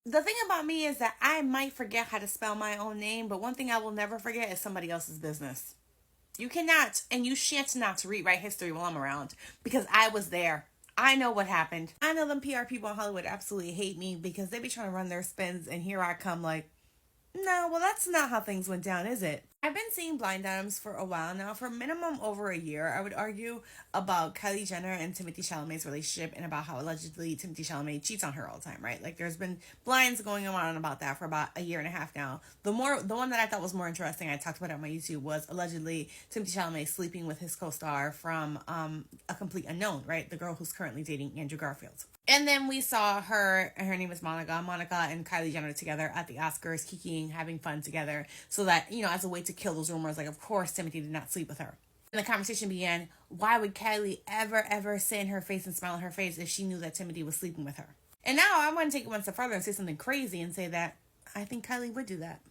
The thing about me is that I might forget how to spell my own name, but one thing I will never forget is somebody else's business. You cannot and you shan't not rewrite history while I'm around because I was there. I know what happened. I know them PR people in Hollywood absolutely hate me because they be trying to run their spins, and here I come like, no, well, that's not how things went down, is it? I've been seeing blind items for a while now, for minimum over a year, I would argue, about Kylie Jenner and Timothée Chalamet's relationship and about how allegedly Timothée Chalamet cheats on her all the time, right? Like, there's been blinds going on about that for about a year and a half now. The one that I thought was more interesting, I talked about it on my YouTube, was allegedly Timothée Chalamet sleeping with his co-star from A Complete Unknown, right? The girl who's currently dating Andrew Garfield. And then we saw her name is Monica and Kylie Jenner together at the Oscars, kikiing, having fun together, so that, as a way to kill those rumors, like, of course, Timothée did not sleep with her. And the conversation began, why would Kylie ever say in her face and smile in her face if she knew that Timothée was sleeping with her? And now I want to take it one step further and say something crazy and say that I think Kylie would do that.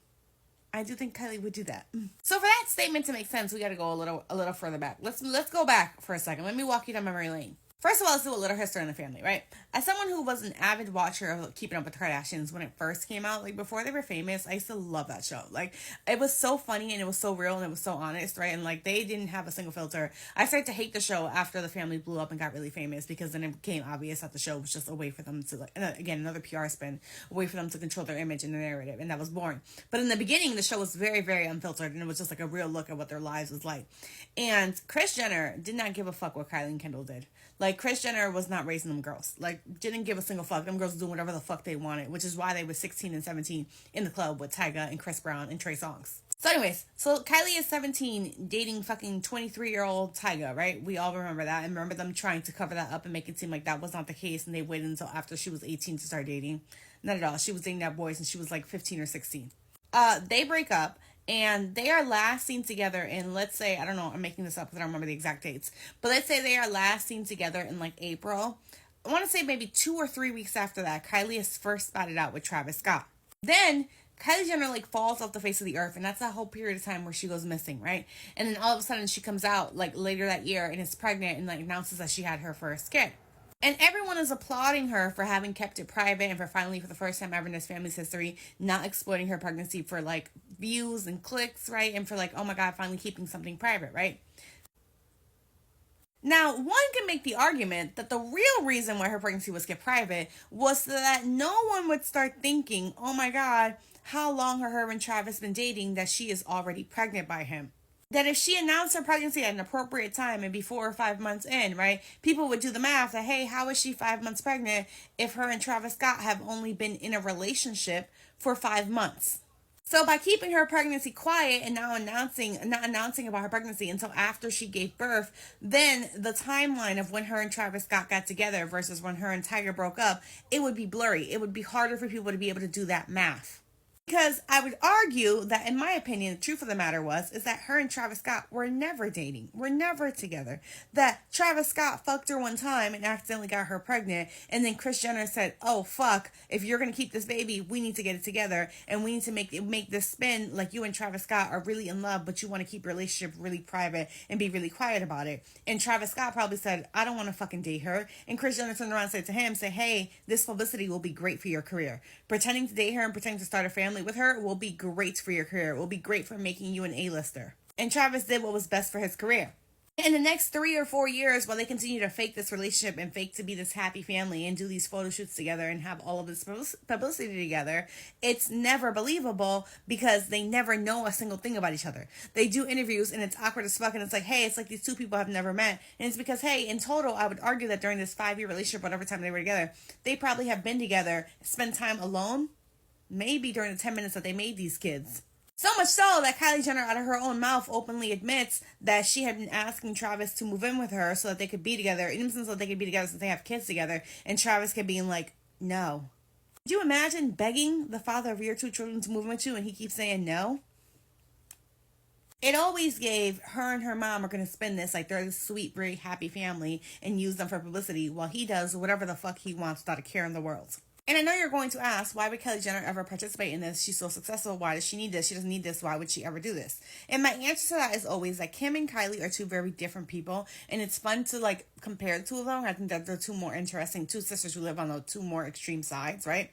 I do think Kylie would do that. So for that statement to make sense, we got to go a little further back. Let's go back for a second. Let me walk you down memory lane. First of all, let's do a little history in the family, right? As someone who was an avid watcher of Keeping Up with the Kardashians when it first came out, like before they were famous, I used to love that show. Like, it was so funny and it was so real and it was so honest, right? And like, they didn't have a single filter. I started to hate the show after the family blew up and got really famous, because then it became obvious that the show was just a way for them to, like, again, another PR spin, a way for them to control their image and their narrative, and that was boring. But in the beginning, the show was very, very unfiltered, and it was just like a real look at what their lives was like. And Kris Jenner did not give a fuck what Kylie and Kendall did. Like, Kris Jenner was not raising them girls. Like, didn't give a single fuck. Them girls doing whatever the fuck they wanted, which is why they were 16 and 17 in the club with Tyga and Chris Brown and Trey Songz. So anyways, so Kylie is 17, dating fucking 23-year-old Tyga, right? We all remember that, and remember them trying to cover that up and make it seem like that was not the case, and they waited until after she was 18 to start dating. Not at all. She was dating that boy since she was like 15 or 16. They break up. And they are last seen together in, let's say, I don't know, I'm making this up because I don't remember the exact dates, but let's say they are last seen together in like April. I want to say maybe 2 or 3 weeks after that, Kylie is first spotted out with Travis Scott. Then Kylie Jenner like falls off the face of the earth, and that's that whole period of time where she goes missing, right? And then all of a sudden she comes out like later that year and is pregnant and like announces that she had her first kid. And everyone is applauding her for having kept it private and for finally, for the first time ever in this family's history, not exploiting her pregnancy for like views and clicks, right? And for like, oh my God, finally keeping something private, right? Now, one can make the argument that the real reason why her pregnancy was kept private was so that no one would start thinking, oh my God, how long have her and Travis been dating that she is already pregnant by him? That if she announced her pregnancy at an appropriate time and be 4 or 5 months in, right, people would do the math that, hey, how is she 5 months pregnant if her and Travis Scott have only been in a relationship for 5 months? So by keeping her pregnancy quiet and not announcing about her pregnancy until after she gave birth, then the timeline of when her and Travis Scott got together versus when her and Tiger broke up, it would be blurry. It would be harder for people to be able to do that math. Because I would argue that, in my opinion, the truth of the matter is that her and Travis Scott were never dating. Were never together. That Travis Scott fucked her one time and accidentally got her pregnant. And then Kris Jenner said, oh, fuck, if you're going to keep this baby, we need to get it together. And we need to make this spin like you and Travis Scott are really in love, but you want to keep your relationship really private and be really quiet about it. And Travis Scott probably said, I don't want to fucking date her. And Kris Jenner turned around and said to him, hey, this publicity will be great for your career. Pretending to date her and pretending to start a family with her will be great for your career. It will be great for making you an A-lister. And Travis did what was best for his career. In the next 3 or 4 years, while they continue to fake this relationship and fake to be this happy family and do these photo shoots together and have all of this publicity together, it's never believable because they never know a single thing about each other. They do interviews and it's awkward as fuck, and it's like, hey, it's like these two people have never met. And it's because, hey, in total, I would argue that during this 5-year relationship, whatever time they were together, they probably have been together, spent time alone, maybe during the 10 minutes that they made these kids. So much so that Kylie Jenner, out of her own mouth, openly admits that she had been asking Travis to move in with her so that they could be together, even so that they could be together since they have kids together, and Travis kept being like, no. Could you imagine begging the father of your 2 children to move in with you and he keeps saying no? It always gave her and her mom are going to spin this like they're this sweet, very happy family and use them for publicity while he does whatever the fuck he wants without a care in the world. And I know you're going to ask, why would Kylie Jenner ever participate in this? She's so successful. Why does she need this? She doesn't need this. Why would she ever do this? And my answer to that is always that Kim and Kylie are 2 very different people. And it's fun to like compare the 2 of them. I think that they're 2 more interesting, 2 sisters who live on the 2 more extreme sides, right?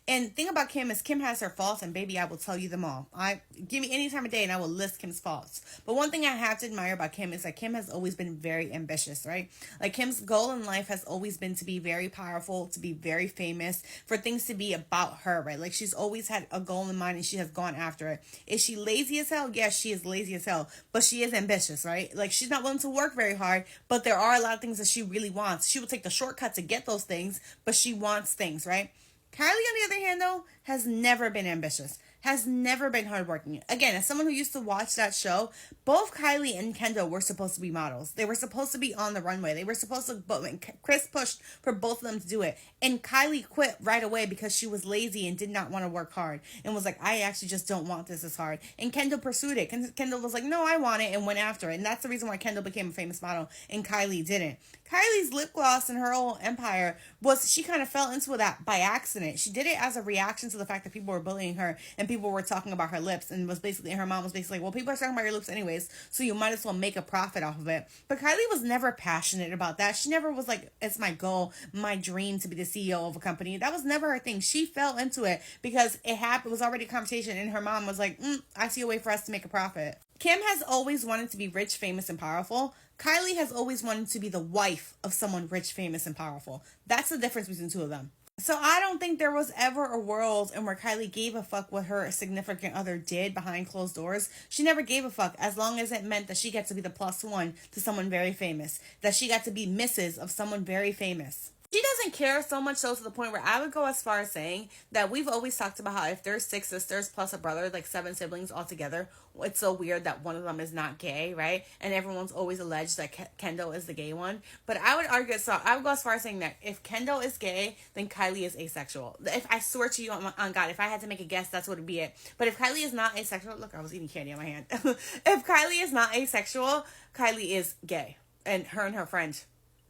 And the thing about Kim is Kim has her faults, and baby, I will tell you them all. I give me any time of day, and I will list Kim's faults. But one thing I have to admire about Kim is that Kim has always been very ambitious, right? Like Kim's goal in life has always been to be very powerful, to be very famous, for things to be about her, right? Like she's always had a goal in mind, and she has gone after it. Is she lazy as hell? Yes, she is lazy as hell, but she is ambitious, right? Like she's not willing to work very hard, but there are a lot of things that she really wants. She will take the shortcut to get those things, but she wants things, right? Kylie, on the other hand, though, has never been ambitious, has never been hardworking. Again, as someone who used to watch that show, both Kylie and Kendall were supposed to be models. They were supposed to be on the runway. They were supposed to, but Kris pushed for both of them to do it. And Kylie quit right away because she was lazy and did not want to work hard and was like, I actually just don't want this as hard. And Kendall pursued it. Kendall was like, no, I want it, and went after it. And that's the reason why Kendall became a famous model and Kylie didn't. Kylie's lip gloss and her whole empire was, she kind of fell into that by accident. She did it as a reaction to the fact that people were bullying her and people were talking about her lips, and was basically, her mom was basically like, well, people are talking about your lips anyways, so you might as well make a profit off of it. But Kylie was never passionate about that. She never was like, it's my goal, my dream to be the CEO of a company. That was never her thing. She fell into it because it happened, it was already a conversation, and her mom was like, I see a way for us to make a profit. Kim has always wanted to be rich, famous, and powerful. Kylie has always wanted to be the wife of someone rich, famous, and powerful. That's the difference between the two of them. So I don't think there was ever a world in where Kylie gave a fuck what her significant other did behind closed doors. She never gave a fuck, as long as it meant that she got to be the plus one to someone very famous, that she got to be Mrs. of someone very famous. She doesn't care so much so to the point where I would go as far as saying that we've always talked about how if there's 6 sisters plus a brother, like 7 siblings altogether, it's so weird that one of them is not gay, right? And everyone's always alleged that Kendall is the gay one. But I would argue, so I would go as far as saying that if Kendall is gay, then Kylie is asexual. If I swear to you on God, if I had to make a guess, that's what would be it. But if Kylie is not asexual, look, I was eating candy on my hand. If Kylie is not asexual, Kylie is gay. And her friend,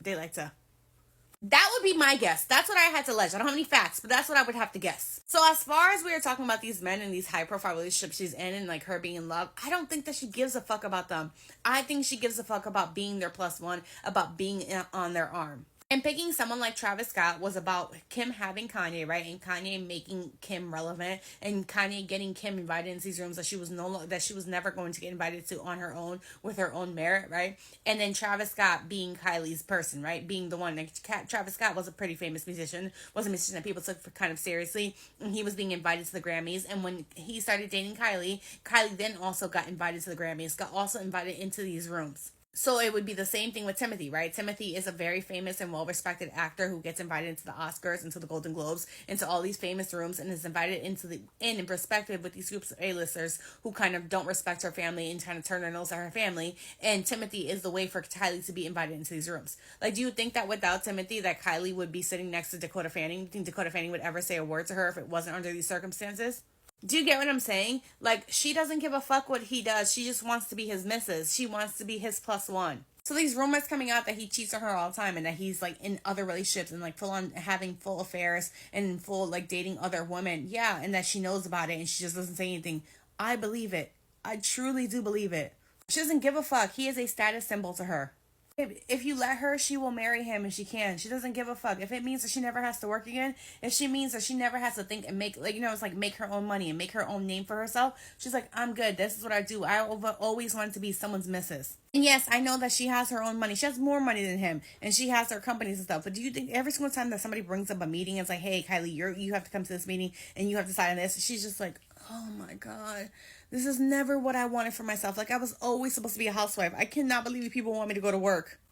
they like to... That would be my guess. That's what I had to allege. I don't have any facts, but that's what I would have to guess. So as far as we were talking about these men and these high-profile relationships she's in and like her being in love, I don't think that she gives a fuck about them. I think she gives a fuck about being their plus one, about being on their arm. And picking someone like Travis Scott was about Kim having Kanye, right? And Kanye making Kim relevant, and Kanye getting Kim invited into these rooms that she was never going to get invited to on her own with her own merit, right? And then Travis Scott being Kylie's person, right? Being the one. Like, Travis Scott was a pretty famous musician, was a musician that people took kind of seriously, and he was being invited to the Grammys. And when he started dating Kylie, Kylie then also got invited to the Grammys, got also invited into these rooms. So it would be the same thing with Timothy, right? Timothy is a very famous and well-respected actor who gets invited into the Oscars, into the Golden Globes, into all these famous rooms, and is invited in perspective with these groups of A-listers who kind of don't respect her family and kind of turn their nose at her family. And Timothy is the way for Kylie to be invited into these rooms. Like, do you think that without Timothy that Kylie would be sitting next to Dakota Fanning? Do you think Dakota Fanning would ever say a word to her if it wasn't under these circumstances? Do you get what I'm saying? Like, she doesn't give a fuck what he does. She just wants to be his missus. She wants to be his plus one. So these rumors coming out that he cheats on her all the time and that he's like in other relationships and like full on having full affairs and full like dating other women. Yeah, and that she knows about it and she just doesn't say anything. I believe it. I truly do believe it. She doesn't give a fuck. He is a status symbol to her. If you let her, she will marry him and she can. She doesn't give a fuck. If it means that she never has to work again, if she means that she never has to think and make, like, you know, it's like make her own money and make her own name for herself, she's like, I'm good. This is what I do. I always wanted to be someone's missus. And yes, I know that she has her own money. She has more money than him and she has her companies and stuff. But do you think every single time that somebody brings up a meeting, it's like, hey, Kylie, you have to come to this meeting and you have to decide on this, she's just like, oh my God, this is never what I wanted for myself. Like, I was always supposed to be a housewife. I cannot believe people want me to go to work.